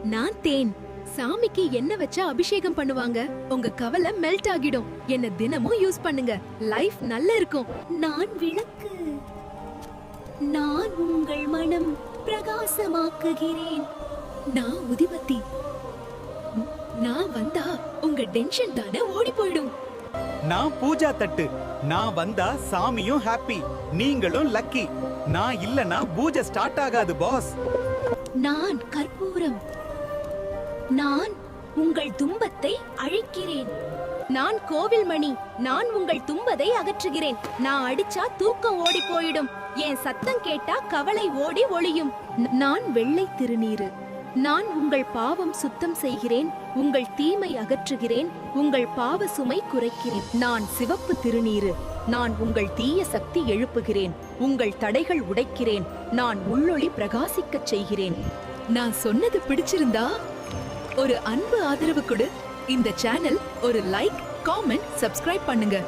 நான் தேன். சாமிக்கு என்ன வச்சா அபிஷேகம் பண்ணுவாங்க. உங்க கவலை மெல்ட் ஆகிடும். என்ன தினமும் யூஸ் பண்ணுங்க. லைஃப் நல்லா இருக்கும். நான் விளக்கு. நான் உங்கள் மனம் பிரகாசமாக்குகிறேன். நான் உதிபத்தி. நான் வந்தா உங்க டென்ஷன் தானே ஓடி போயிடும். நான் பூஜா தட்டு. நான் வந்தா சாமியும் ஹாப்பி, நீங்களும் லக்கி. நான் இல்லனா பூஜை ஸ்டார்ட் ஆகாது பாஸ். நான் கற்பூரம். நான் உங்கள் துன்பத்தை அழிக்கிறேன். நான் கோவில் மணி. நான் உங்கள் துன்பத்தை அகற்றுகிறேன். நான் அடிச்சா தூக்கம் ஓடி போயிடும். என் சத்தம் கேட்டா கவலை ஓடி ஒளியும். நான் வெள்ளை திருநீரு. நான் உங்கள் பாவம் சுத்தம் செய்கிறேன். உங்கள் தீமை அகற்றுகிறேன். உங்கள் பாவ சுமை குறைக்கிறேன். நான் சிவப்பு திருநீரு. நான் உங்கள் தீய சக்தி எழுப்புகிறேன். உங்கள் தடைகள் உடைக்கிறேன். நான் உள்ளொளி பிரகாசிக்கச் செய்கிறேன். நான் சொன்னது பிடிச்சிருந்தா ஒரு அன்பு ஆதரவு கொடு. இந்த சேனல் ஒரு லைக், காமெண்ட், சப்ஸ்கிரைப் பண்ணுங்க.